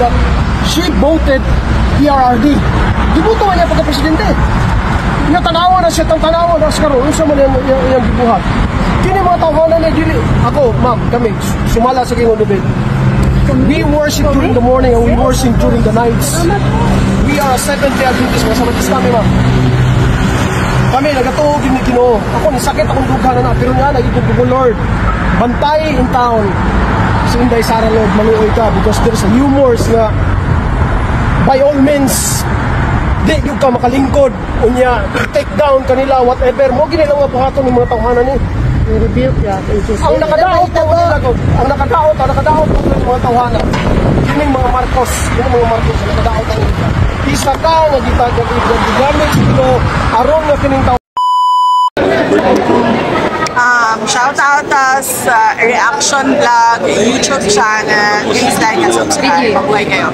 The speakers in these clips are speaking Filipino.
that she voted PRRD. Gibuto niya pagka-presidente. Tanawa na siya, tanawa na siya karon unsa man yang gibuhat. Kini mga tawhanan na dili ako, ma'am, kami sumala sa Ginoo David. We worship during the morning and we worship during the nights. We are Seventh-day Adventist mga Sabatista, ma'am. Kami nagatuo din ni Ginoo. Ako ni sakit akong dughan na pero niya nagiging ko Lord. Bantay in town. So Inday Sara Lord, maluoy ka because there's a rumors nga by all means di yung ka makalingkod unya take down kanila whatever mo gini lang nga buhaton ng mga tawhanan ni rebuke ya ang nakadaot ng mga tawhanan kining mga Marcos ang nakadaot ang isa ka nga gigamit sino aron nga kining shout out us reaction vlog YouTube channel, please like and subscribe. Mabuhay kayo.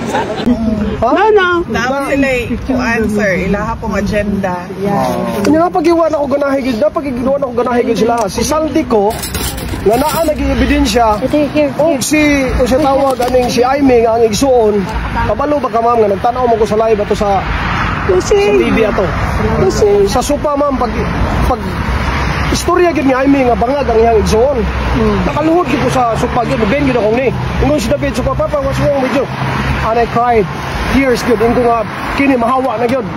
No. Dapat sila to answer ilaha pong agenda. Kanya nga pag-iwan ako ganahigid sila. Si Saldi ko nga naa nag-iebidensya o si tawag aning si Aimee nga ang igsuon kabalo ba ka ma'am nga nagtanaw mo ko sa live ato sa TV ato sa supa ma'am pag istorya gid ni Aimee nga bangag ang iyang igsuon nakaluhod gid ko sa supa gid ben gid akong ni ingon si David supa papa what's wrong with you and I cried tears gid ingon nga kini mahawa na gid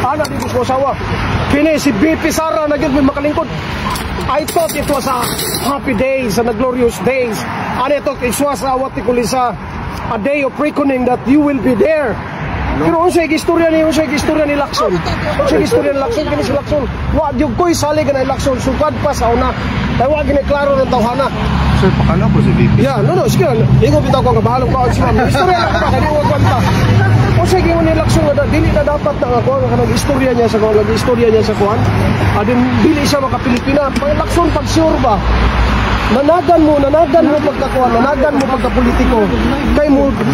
ana di ko sawa kini si BP Sara na gid makalingkod. I thought it was a happy days and a glorious days. And I thought it was a day of reckoning that you will be there. Pero unsay istorya ni Lacson. Unsay istorya ni Lacson kini si Lacson. Wa gyud koy salig na Lacson sugad pa sa una. Kay wa gini klaro ng tawhana. Sir, pakala po si VP. Yeah, no, sige. Ingo bitaw ko nga bahalong kaon sila. Istorya lang pa kani wa kwanta. Unsay gyud ni Lacson nga dili na dapat na ako nga istorya niya sa kuan. Adin dili siya makapilipina. Pag Lacson pag sure ba? Nanagan mo pagkakuan, nanagan mo pagkapolitiko. Kay mo you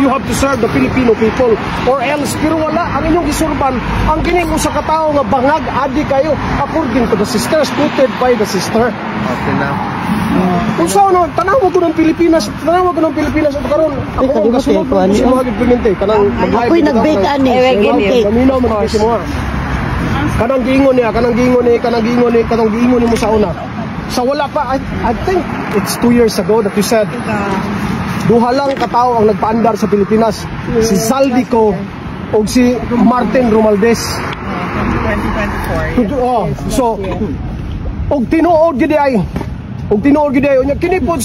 have to serve the Filipino people or else pero wala ang inyong gisurban ang kini mo sa katao nga bangag adi kayo according to the sisters quoted by the sister. Okay na. Kung saan tanaw ko ng Pilipinas at karon ako ang kasunod ko sa mga implemente kanang ako'y nag-bake ani kaminaw man kasi mo kanang giingon ni mo sa una. Sa wala pa, I think it's 2 years ago that you said duha lang katao ang nagpaandar sa Pilipinas, si Saldico o si Martin Romualdez 2024. So og tinuod gid ay unya kinipod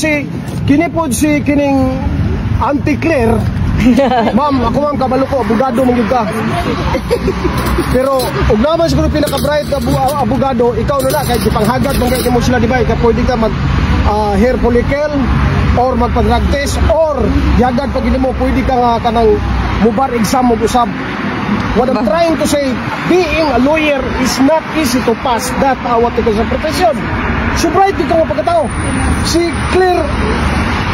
si kining Auntie Claire. Ma'am, ako man kabalo ko, abogado man gyud ka. Pero ug naman siguro pinaka-bright na abogado, ikaw na kay gipanghagad man kay mo sila di ba? Kay pwede ka mag hair follicle or magpa-drug test or yagad pag mo pwede ka nga kanang mubar exam mo usab. What I'm trying to say, being a lawyer is not easy to pass that what it is a profession. So bright dito nga pagkatao. Si Claire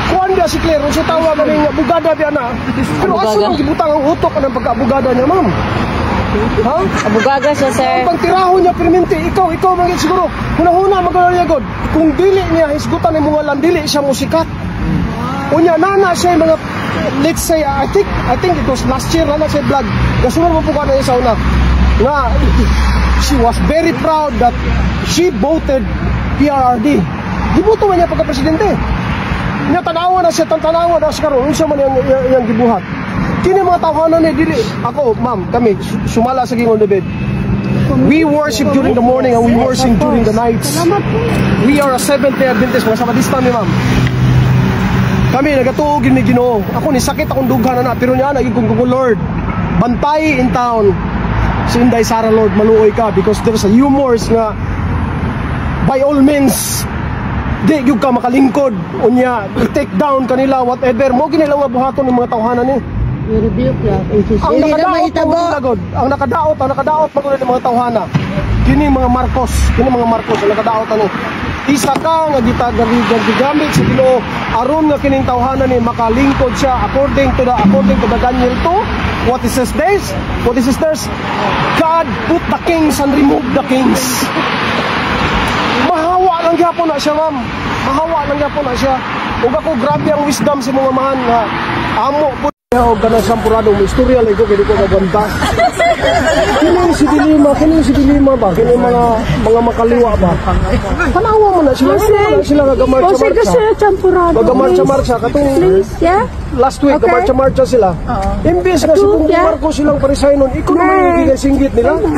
Kuanda si Claire, sa tawa ka ng abogada di ana. Pero aso lang gibutang ang utok ng pagka-abogada niya, ma'am. Ha? Abogada siya, sir. Ang pagtirahon niya, permente, ikaw magiging siguro. Huna-huna, magkano God. Kung dili niya, hisgutan ng mga lang, dili siya musikat. Unya, nana siya mga, let's say, I think it was last year, nana siya vlog. Gasunod mo po ka na niya sa una. Nga, she was very proud that she voted PRRD. Gibuto man niya pagka-presidente. Tanawa na siya karon unsa man yang gibuhat. Kini mga tawhanan ni dili ako, ma'am, kami sumala sa Ginoo David. We worship during the morning and we worship during the nights. We are a Seventh-day Adventist mga Sabatista ni ma'am. Kami nagatuo gid ni Ginoo. Ako ni sakit akong dughan na pero niya naging ko Lord. Bantay in town. Si Inday Sara Lord, maluoy ka because there's a rumors nga by all means di yung ka makalingkod unya i-take down kanila whatever mo gini lang nga buhaton ng mga tawhanan ni rebuke ya ang nakadaot pagod ng mga tawhana kini mga Marcos ang nakadaot ani isa ka nga gigamit sa Ginoo aron nga kining tawhanan ni makalingkod siya according to the Daniel 2 what is this there's God put the kings and remove the kings. Mahawa lang gyapon na siya, ma'am. Mahawa lang gyapon na siya. Ug ako grabe ang wisdom si mga mahan nga amo po o ganang sampurado mo istorya lang ko kaya ko gaganda. Kini si Dilima ba? Kini mga makaliwa ba? Tanawa mo na sila Kasi champurado. Magamarcha katong Yeah? last week, Okay. marcha sila. Imbes na si Bongbong Marcos silang paresign nun, ikaw naman yung ginay-singgit nila. No.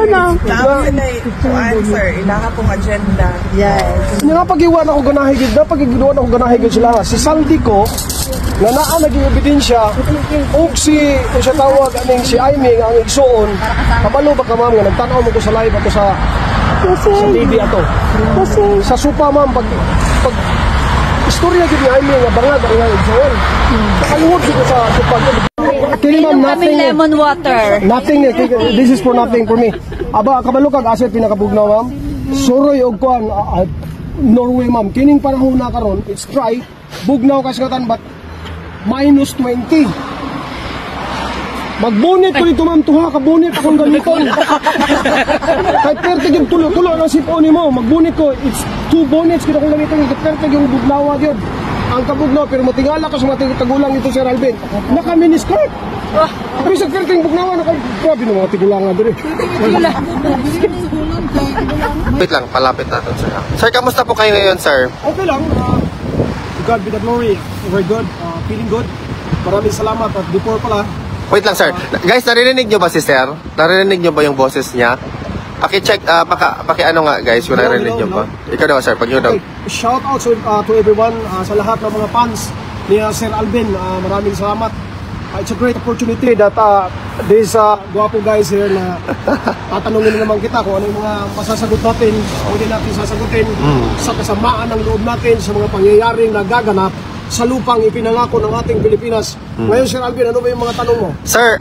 Now, to answer, ilaha pong agenda. Yes. Nga pag-iwan ako ganahigid na, pag-iwan ako ganahigid sila. Si Saldi ko, nga naa naging ebidensya, ug si, kung siya tawag, aning si Aimee, ang igsoon, kabalo ba ka ma'am, nga nagtanaw mo ko sa live ato sa TV ato. Sa supa ma'am, pag istorya gid ni Aimee nga bangag ang igsoon. Nakaluhod ko sa supa. Kini ma'am, nothing. Lemon water. Nothing, this is for nothing for me. Aba, kabalo kag asset pinakabugnaw ma'am. Suroy og kuan, Norway ma'am. Kining panahon na karon, it's dry. Bugnaw kasgatan but minus 20. Magbunit ko dito ma'am, tuha ka bunit akong gamiton. Kahit pertig yung tulo ng sipon mo, magbunit ko, it's 2 bonnets kita kong gamiton, pertig yung bugnawa yun. Ang kabugnaw, pero matingala ko sa mga tagulang ito, Sir Alvin. Naka-miniskirt. Pero sa pertig bugnawa, grabe na mga tigulangan dito. Wait lang, palapit natin, sir. Sir, kamusta po kayo ngayon, sir? Okay lang. God be the glory. Very good. Feeling good. Maraming salamat. At before pala, Wait lang, sir. Guys, naririnig nyo ba si sir? Naririnig nyo ba yung boses niya? Paki-check, paki-ano nga, guys, kung naririnig nyo ba? Ikaw daw, sir, pag yun daw. shout out to everyone, sa lahat ng mga fans ni Sir Alvin. Maraming salamat. It's a great opportunity that these guwapo guys here na tatanungin naman kita kung ano yung mga masasagot natin o hindi natin sasagutin sa kasamaan ng loob natin sa mga pangyayaring nagaganap sa lupang ipinangako ng ating Pilipinas. Ngayon, Sir Alvin, ano ba yung mga tanong mo? Sir,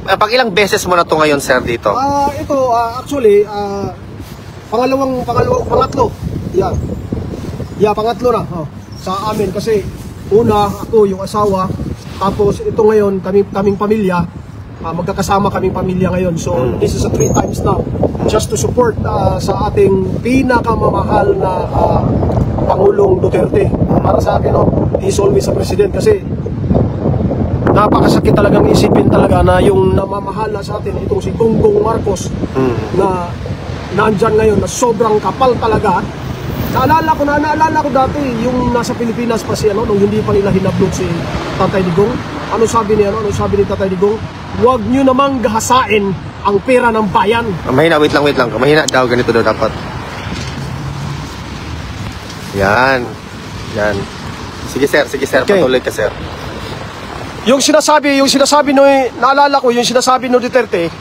pag ilang beses mo na to ngayon, sir, dito? Actually, pangatlo. Yeah, pangatlo na sa amin kasi una, ako, yung asawa, tapos ito ngayon, kaming pamilya, magkakasama kaming pamilya ngayon. So, this is a 3 times now just to support sa ating pinakamamahal na Pangulong Duterte. Para sa akin, he's always a president kasi napakasakit talagang isipin talaga na yung namamahala sa atin itong si Bongbong Marcos na nandyan ngayon na sobrang kapal talaga. Naalala ko dati yung nasa Pilipinas pa si nung hindi pa nila hinablog si Tatay Digong. Ano sabi ni Tatay Digong? Huwag nyo namang gahasain ang pera ng bayan. Mahina, wait lang. Mahina daw, ganito daw dapat. Yan. Sige sir, Okay. patuloy ka, sir. Yung sinasabi naalala ko yung sinasabi ni Duterte,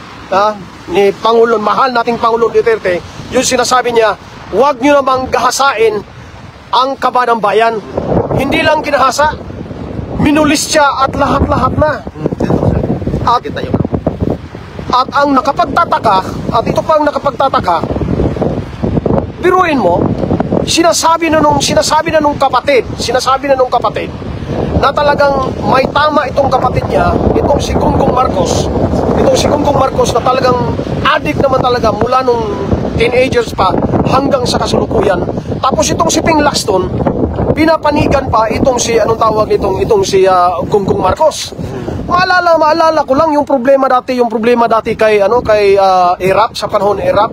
ni Pangulong, mahal nating Pangulong Duterte, yung sinasabi niya, huwag nyo namang gahasain ang kaba ng bayan. Hindi lang ginahasa, minulis siya at lahat-lahat na. At ang nakapagtataka, at ito pang nakapagtataka, biruin mo, sinasabi na nung kapatid na talagang may tama itong kapatid niya, itong si Bongbong Marcos na talagang addict naman talaga mula nung teenagers pa hanggang sa kasalukuyan. Tapos itong si Ping Lacson, pinapanigan pa itong si itong si Bongbong Marcos. Maalala ko lang yung problema dati kay Erap, sa panahon ni Erap.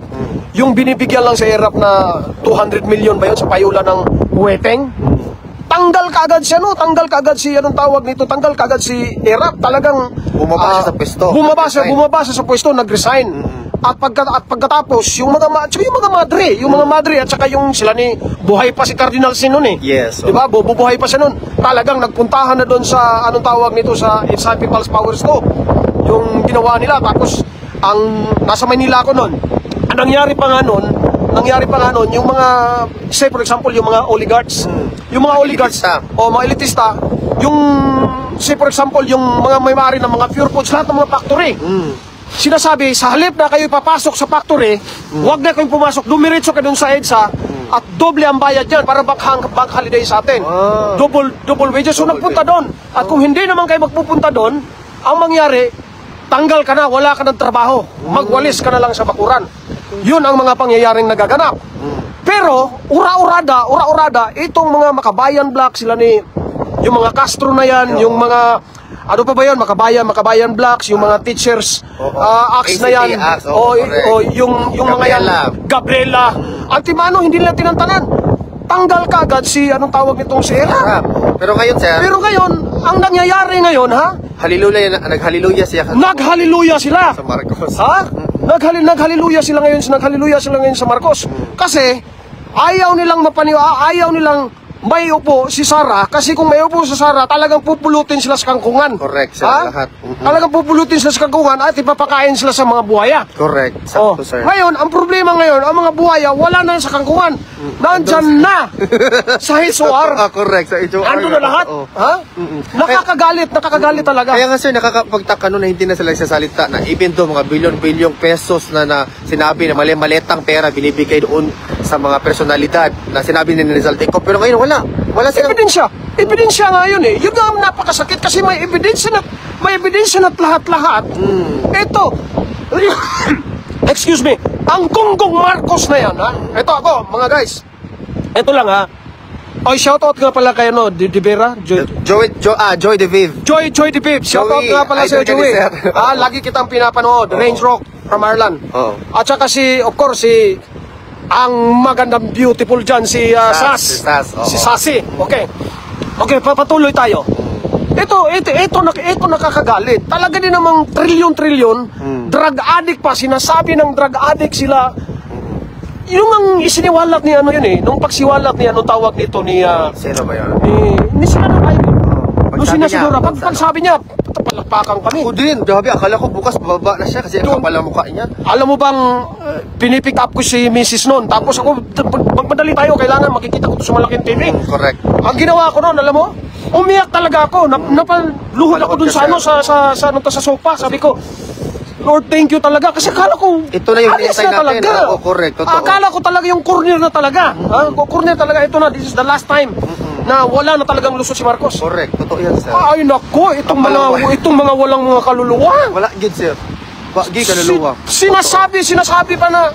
Yung binibigyan lang sa Erap na 200 million ba yun sa payula ng Huweteng. Tanggal kaagad siya, tanggal kaagad si si Erap. Talagang Bumaba siya sa pwesto. Bumaba siya sa pwesto, nag-resign. At pagkatapos, yung mga madre at saka yung sila ni buhay pa si Cardinal Sin noon Yes. Di ba? Bubuhay pa siya noon. Talagang nagpuntahan na doon sa sa It's Happy People's Power Stove. Yung ginawa nila. Tapos nasa Manila ako noon. Ang nangyari pa nga noon, yung mga, say for example, yung mga oligarchs, mga elitista, yung, say for example, yung mga may-ari ng mga Pure Foods, lahat ng mga factory. Sinasabi, sa halip na kayo papasok sa factory, huwag na kayong pumasok, dumiretso kayo dun sa EDSA, at doble ang bayad dyan para bank holiday sa atin. Double wages. So nagpunta doon. At kung hindi naman kayo magpupunta doon, ang mangyari, tanggal ka na, wala ka ng trabaho. Magwalis ka na lang sa bakuran. Yun ang mga pangyayaring nagaganap. Pero, ura-urada, itong mga Makabayan Black, sila ni, yung mga Castro na yan, yung mga, ano pa ba yun, Makabayan Blacks, yung mga teachers, acts na yan, ACT, yung mga yan, Gabriela, Antimano, hindi nila tinantanan. Tanggal ka agad si, anong tawag nitong si Era. Pero ngayon, sir, Pero ngayon, ang nangyayari ngayon, ha? naghaliluya siya Naghaliluya sila. sa Marcos. Ha? Naghaliluya sila ngayon sa Marcos. Kasi ayaw nilang ayaw nilang may upo si Sara, kasi kung may upo si Sara, talagang pupulutin sila sa kangkungan. Correct, sir, Ha? lahat. Talagang pupulutin sila sa kangkungan at ipapakain sila sa mga buhaya. Correct. Oh. Sakto, sir. Ngayon, ang problema ngayon, ang mga buhaya wala na sa kangkungan. Nandyan na sa HOR. Correct. Sa HOR. Ando na lahat. Oo. Ha? Nakakagalit talaga. Kaya nga, sir, nakakapagtaka no na hindi na sila nagsasalita na even though mga bilyon-bilyong pesos na sinabi na mali-maletang pera binibigay doon sa mga personalidad na sinabi ni Rizal Tico. Pero ngayon, wala silang... Ebidensya nga yun eh. Yun ang napakasakit kasi may ebidensya na lahat-lahat. Ito, excuse me, ang Gonggong Marcos na yan, ha? Ito ako, mga guys. Ito lang, ha? Oy, shoutout nga pala kay ano, Di Vera? Joy De Vive. Joy De Vive. Shoutout Joey, nga pala sa idol ka ni Joey. sir. Lagi kitang pinapanood. Range Rock from Ireland. Oo. At saka of course, ang magandang beautiful dyan, si Sas. Si Sas, oo. Si Sassy. Okay. Okay, patuloy tayo. Ito nakakagalit. Talaga din namang trilyon-trilyon. Drug addict pa. Sinasabi ng drug addict sila. Yung ang isiniwalat ni ano yun eh. Nung pagsiwalat ni ano tawag dito ni... Sino ba yun? ni sila na tayo. Nung Pagsabi sinasigura. niya, Pagsabi niya, palakpakan kami. Ako din. Grabe, akala ko bukas bababa na siya kasi ang kapal ang mukha niya. Alam mo bang pinipick up ko si Mrs. noon. Tapos ako, magmadali tayo, kailangan makikita ko to sa malaking TV. Correct. Ang ginawa ko noon, alam mo, umiyak talaga ako. Napaluhod ako dun sa ano, sa sofa. Sabi ko, Lord, thank you talaga. Kasi akala ko, Ito na yung alis hinihintay na natin. talaga. Oo, correct. Totoo. Akala ko talaga yung corner na talaga. Corner talaga, ito na, this is the last time na wala na talagang lusot si Marcos. Correct. Totoo yan, sir. Ay nako, itong mga walang mga kaluluwa. Wala, good, sir. Bagi, kaluluwa. Sinasabi pa na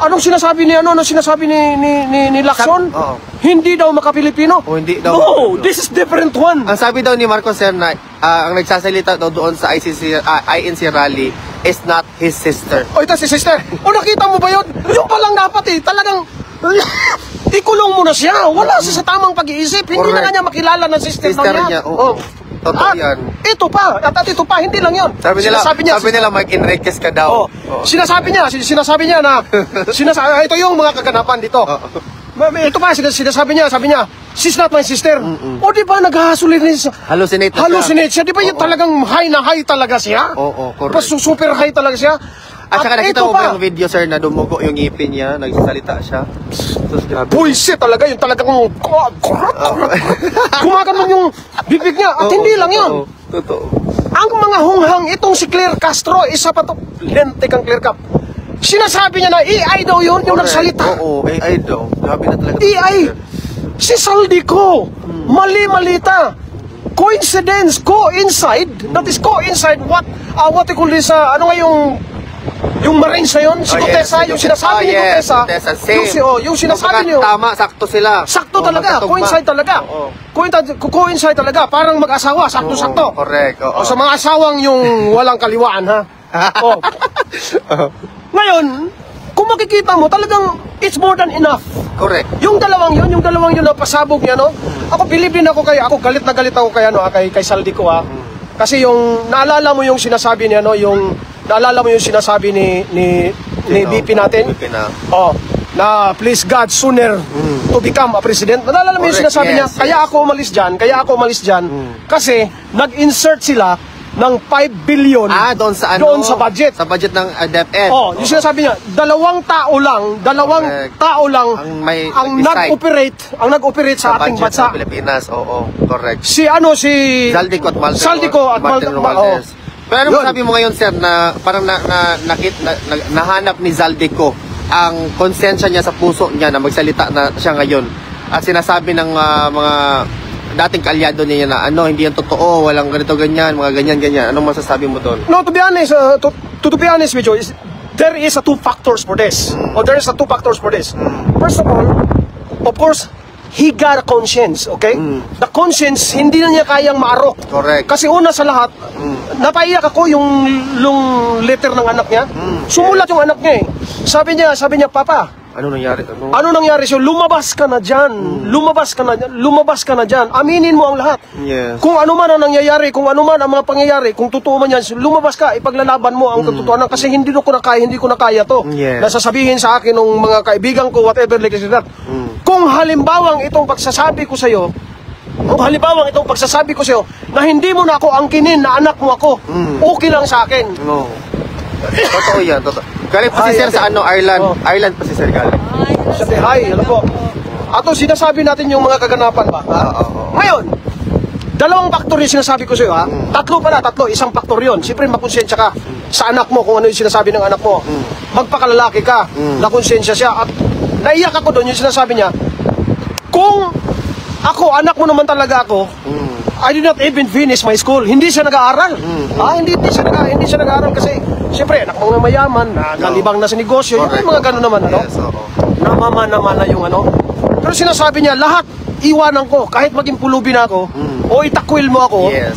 anong sinasabi ni Lacson? Oo. Hindi daw maka-Pilipino. O, hindi daw. No, this is different one. Ang sabi daw ni Marcos, sir, na ang nagsasalita daw doon sa INC rally is not his sister. O ito si sister. O nakita mo ba yun? Yung palang dapat eh, talagang ikulong mo na siya. Wala siya sa tamang pag-iisip. Hindi na Correct. nga niya makilala na sister Sister na niya, niya. oo. Totoo yan. Ito pa, hindi lang yun. Sabi nila, Mark Enriquez ka daw. Sinasabi niya na, ito yung mga kaganapan dito. Ito pa, sinasabi niya, sabi niya, she's not my sister. O di ba, Hallucinate na siya. hallucinate siya. Di ba yung talagang high na high talaga siya? Oo, correct. Super high talaga siya. At saka nakita ito mo ba pa, yung video, sir, na dumugo yung ngipin niya, nagsasalita siya. Sus, grabe. bullshit talaga, yung talagang gumaganon yung bibig niya. At hindi lang yun. Totoo. Ang mga hunghang itong si Claire Castro, isa pa to, lente kang Claire Cap. Sinasabi niya na AI daw yun, yung nagsalita. Oo, AI daw. Grabe na talaga. AI! Si Saldico! Mali-malita! Coincidence! Coincide! That is coincide what you call this, ano nga yung Marines na yun? Si Gutesa, yung sinasabi ni Gutesa. Same. Yung sinasabi niyo. Tama, sakto sila. Sakto Oo, talaga, magkatugma. coincide talaga. Oo. Coincide talaga, parang mag-asawa, sakto-sakto. Correct. Oo. O sa mga asawang yung walang kaliwaan, ha? O. Ngayon, kung makikita mo, talagang it's more than enough. Correct. Yung dalawang yun na pasabog niya, no? Ako, believe din ako galit na galit ako kay Saldico, ha? Kasi yung, naalala mo yung sinasabi niya, no? Naalala mo yung sinasabi ni BP natin? BP na. Oh, na please God sooner to become a president. Naalala mo yung Correct, sinasabi niya? yes, Kaya ako umalis dyan. Kasi, nag-insert sila ng 5 billion Doon sa budget. Sa budget ng DepEd. Oh, yung sinasabi niya, dalawang tao lang Ang may nag-operate sa ating budget bansa. ng Pilipinas. Oo, correct. Si Zaldico at Martin Martin Romualdez. Pero ano sabi mo ngayon, sir, na parang nahanap ni Zaldico ang konsensya niya sa puso niya na magsalita na siya ngayon at sinasabi ng mga dating kaalyado niya na hindi yan totoo, walang ganito ganyan, mga ganyan. Anong masasabi mo doon? No, to be honest with you, there is a two factors for this. Or there is a two factors for this. First of all, of course, he got a conscience, okay? The conscience, hindi na niya kayang maarok. Correct. Kasi una sa lahat, napaiyak ako yung letter ng anak niya. Sumulat yung anak niya eh. Sabi niya, Papa, Ano nangyari? ano nangyari sa'yo? Lumabas ka na dyan. Lumabas ka na dyan. Aminin mo ang lahat. Yes. Kung ano man ang nangyayari, kung ano man ang mga pangyayari, kung totoo man yan, lumabas ka, ipaglalaban mo ang katotohanan. Kasi hindi ko na kaya to. Yes. Nasasabihin sa akin ng mga kaibigan ko, whatever like that. Kung halimbawang itong pagsasabi ko sa'yo, na hindi mo na ako angkinin, na anak mo ako, okay lang sa akin. No. Totoo yan, totoo. Galing pa si Sir sa Ireland. Oh. Ireland pa si Sir galing. Sabi, hi, ano po. Ato, sinasabi natin yung mga kaganapan ba? Ha? Ngayon, dalawang faktor yung sinasabi ko sa'yo, ha? Tatlo. Isang faktor yun. Siyempre, makonsensya ka sa anak mo kung ano yung sinasabi ng anak mo. Magpakalalaki ka, nakonsensya siya. At naiyak ako doon yung sinasabi niya, kung ako, anak mo naman talaga ako, I did not even finish my school. Hindi siya nag-aaral. Hindi siya nag-aaral kasi siyempre, anak mga mayaman, nalibang na sa negosyo, yung mga gano'n naman, ano? Yes, oo. Namana yung ano. Pero sinasabi niya, lahat iwanan ko, kahit maging pulubin ako, o itakwil mo ako, Yes.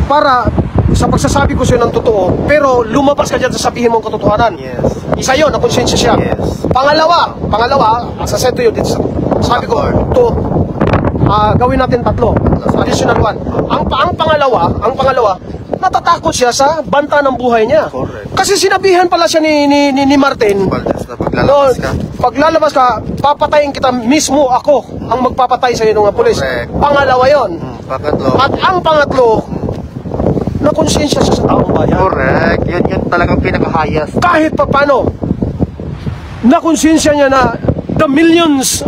para sa pagsasabi ko sa'yo ng totoo, pero lumabas ka dyan sa sabihin mong katotohanan. Yes. Isa yun, nakonsensya siya. Yes. Pangalawa, as I said to you, sabi ko, gawin natin tatlo, additional one. Ang pangalawa, natatakot siya sa banta ng buhay niya. Correct. Kasi sinabihan pala siya ni Martin, Valdez na paglalabas ka. paglalabas ka, papatayin kita mismo, ako ang magpapatay sa iyo ng pulis. Correct. Pangalawa yon. Pangatlo. At ang pangatlo, nakonsensya siya sa taong bayan. Correct. Yun talagang pinaka-highest. Kahit pa paano, nakonsensya niya na the millions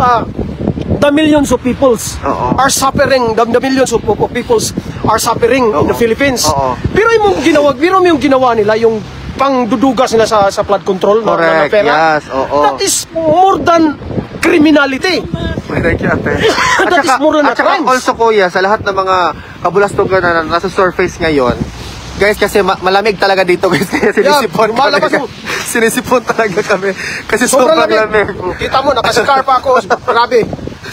of peoples Oo. are suffering, the millions of peoples are suffering in the Philippines. Oo. Pero yung ginawa nila, yung pangdudugas nila sa flood control na Correct. pera. Yes. Oo. That is more than criminality. Correct yan, ate. That is more than a crime. Also, kuya, sa lahat ng mga kabulastugan na nasa surface ngayon, guys, kasi malamig talaga dito, guys. Kaya sinisipon lumalabas talaga. yung- Sinisipon talaga kami. Kasi sobrang lamig. Kita mo, nakascar pa ako. Grabe.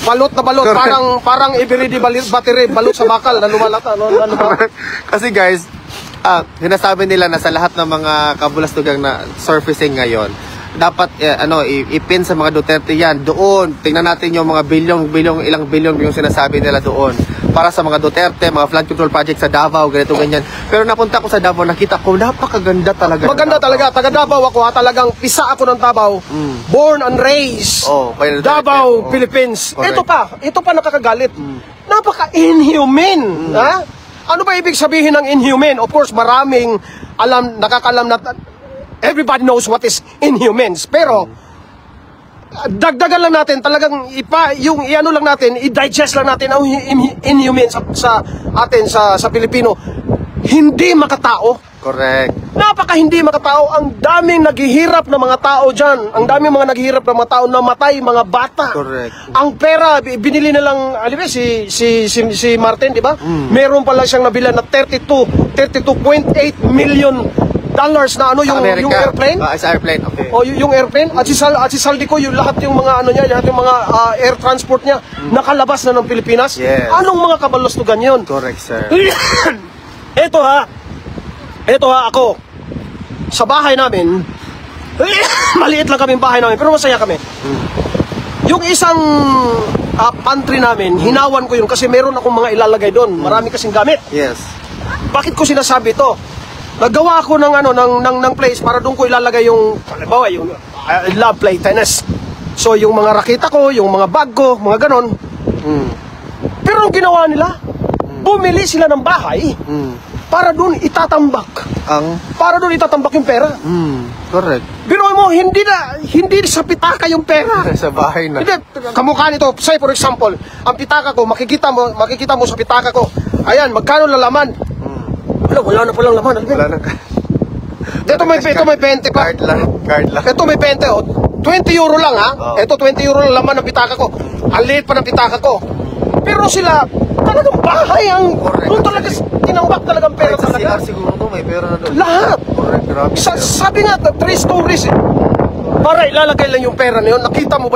Balot na balot. Parang ibiridi battery. Balot sa bakal na lumalata. Kasi guys, sinasabi nila na sa lahat ng mga kabulastugang na surfacing ngayon, dapat ipin sa mga Duterte yan doon. Tingnan natin yung mga ilang bilyon yung sinasabi nila doon para sa mga Duterte, mga flood control project sa Davao, ganito ganyan. Pero napunta ko sa Davao, nakita ko napakaganda talaga. Maganda talaga. Taga Davao ako, ha. Talagang pisa ako ng Davao. Born and raised. Kaya Davao, Philippines. Correct. Ito pa nakakagalit. Napaka-inhumane. Ha? Ano ba ibig sabihin ng inhumane? Of course, maraming nakakalam na everybody knows what is inhumane. Pero dagdagan lang natin, talagang i-ano lang natin, i-digest lang natin ang inhumane sa atin sa Pilipino. Hindi makatao. Correct. Napaka hindi makatao. Ang daming naghihirap na mga tao dyan. Ang daming mga naghihirap na mga tao, namatay, mga bata. Correct. Ang pera, binili na lang, alam mo, si Martin, di ba? Meron pala siyang nabila na 32.8 million dollars na ano, yung airplane. Sa airplane, okay. O yung airplane. At si Saldico, yung lahat yung mga ano niya, lahat yung mga air transport niya, nakalabas na ng Pilipinas. Yes. Anong mga kabalastugan yun? Correct, sir. Ito ha, ako, sa bahay namin, maliit lang kami bahay namin, pero masaya kami. Yung isang pantry namin, hinawan ko yun kasi meron akong mga ilalagay doon. Marami kasing gamit. Yes. Bakit ko sinasabi ito? Nagawa ako ng place para doon ko ilalagay yung, halimbawa, yung love play tennis. So, yung mga rakita ko, yung mga bag ko, mga ganon. Pero ang ginawa nila, bumili sila ng bahay para doon itatambak. Para doon itatambak yung pera. Correct. Pero mo, hindi sa pitaka yung pera. Sa bahay na. Hindi, kamukha nito, say for example, ang pitaka ko, makikita mo sa pitaka ko, ayan, magkano lalaman? Wala na palang laman. Wala na. Ito may 20 pa. Card lang. Ito may 20, 20 euro lang, ha? Oh. Ito 20 euro lang laman ng pitaka ko. Ang liit pa ng pitaka ko. Pero sila, talagang bahay ang... Correct. Doon talaga tinambak talagang pera Kahit sa talaga. CR siguro to, may pera na doon. Lahat. Correct, grabe. Sabi nga, 3 stories eh. Para ilalagay lang yung pera na yun. Nakita mo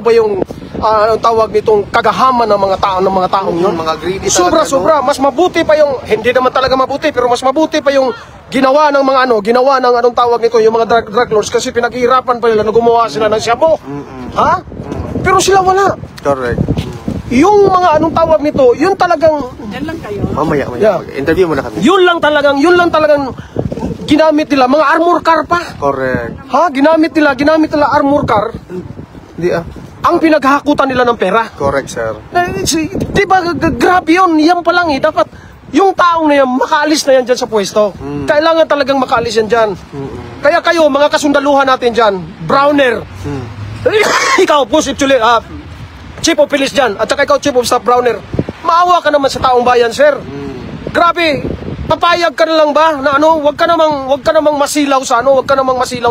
ba yung anong tawag nitong kagahaman ng mga taong yun? Mga greedy talaga, Sobra. Mas mabuti pa yung, hindi naman talaga mabuti, pero mas mabuti pa yung ginawa ng mga ginawa ng anong tawag nito, yung mga drug lords, kasi pinaghihirapan pa nila na gumawa sila ng shabu. Ha? Pero sila wala. Correct. Yung mga anong tawag nito, yun talagang, Mamaya. Yeah. Interview mo na kami. yun lang talagang ginamit nila, mga armor car pa. Correct. Ha? Ginamit nila armor car, Hindi ang pinaghahakutan nila ng pera. Correct, sir. Di ba, grabe yun, yan pa lang eh. Dapat, yung taong na yan, makaalis na yan dyan sa pwesto. Kailangan talagang makaalis yan dyan. Kaya kayo, mga kasundaluhan natin dyan, Browner, ikaw, Boss Actually, Chief of Police dyan, at saka ikaw, Chief of Staff Browner, maawa ka naman sa taong bayan, sir. Grabe, papayag ka na lang ba na wag ka namang masilaw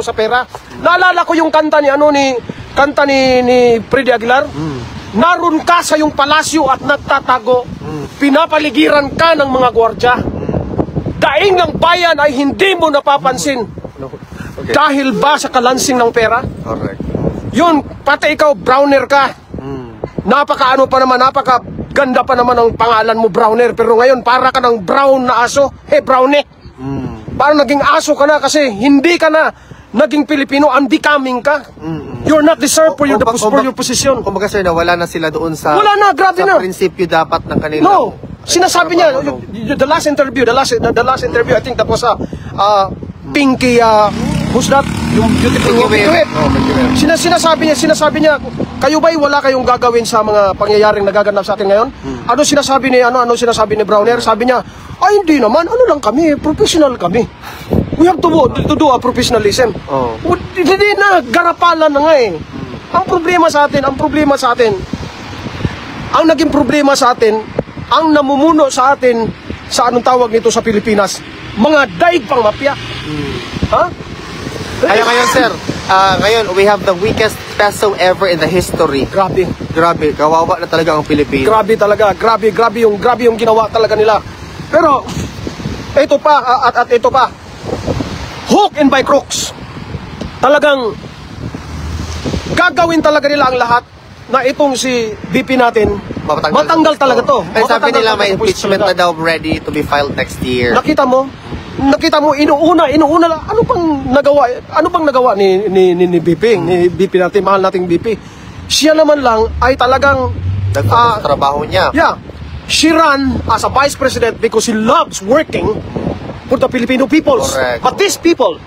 sa pera. Naalala ko yung kanta ni Freddy Aguilar. Naroon ka sa yung palasyo at nagtatago. Pinapaligiran ka ng mga gwardya. Daing ng bayan ay hindi mo napapansin. Okay. Dahil ba sa kalansing ng pera? Correct. Yun, pati ikaw, Browner ka. Napakaganda pa naman ang pangalan mo, Browner. Pero ngayon, para ka ng brown na aso. Brownie. Parang naging aso ka na kasi hindi ka na naging Pilipino, unbecoming ka. You're not deserved for your position. Kumbaga, sir, nawala na sila doon sa... Wala na, grabe na. Sa prinsipyo dapat ng kanila. No, sinasabi niya, the last interview, I think that was Pinky, who's that? Yung beautiful Pinky Web. Sinasabi niya, kayo ba'y wala kayong gagawin sa mga pangyayaring nagaganap sa atin ngayon? Ano sinasabi ni Browner? Sabi niya, ay hindi naman, lang kami, professional kami. We have to do a professionalism. Hindi na, garapalan na nga eh. Ang problema sa atin, ang naging problema sa atin, ang namumuno sa atin, sa anong tawag nito sa Pilipinas, mga daig pang mafia. Ha? Kaya ngayon, sir, ngayon, we have the weakest peso ever in the history. Grabe. Kawawa na talaga ang Pilipino. Grabe talaga, grabe yung ginawa talaga nila. Pero, ito pa, hook and by crooks. Talagang, gagawin talaga nila ang lahat na itong si BP natin, matanggal talaga to. Ay, sabi nila may impeachment na daw ready to be filed next year. Nakita mo, inuuna lang. Ano pang nagawa ni BP, ni BP natin, mahal nating BP. Siya naman lang ay talagang Nagfocus sa trabaho niya. Yeah. She ran as a vice president because she loves working for the Filipino people. Correct. But these people,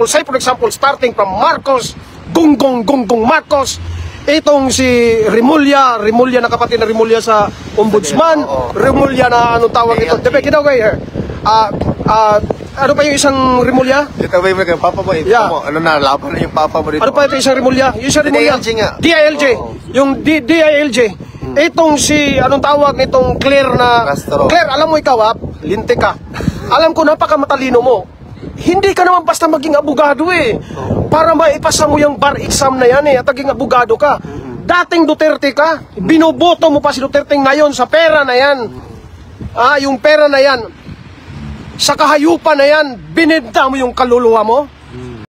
say for example, starting from Marcos, Gonggong Marcos, itong si Remulla na kapatid na Remulla sa Ombudsman, Remulla na anong tawag ito? Diba, get away here. Ano pa yung isang Remulla? Ito ba yung papa mo? Yeah. Ano na, laban na yung papa mo dito. Ano pa ito isang Remulla? Yung isang Remulla. DILG nga. DILG. Yung DILG. Itong si, anong tawag nitong Claire na... Castro. Claire, alam mo ikaw linte ka. Alam ko napakamatalino mo. Hindi ka naman basta maging abogado eh. Para maipasa mo yung bar exam na yan at maging abogado ka. Dating Duterte ka. Binoboto mo pa si Duterte ngayon sa pera na yan. Yung pera na yan. Sa kahayupan na yan, binenta mo yung kaluluwa mo.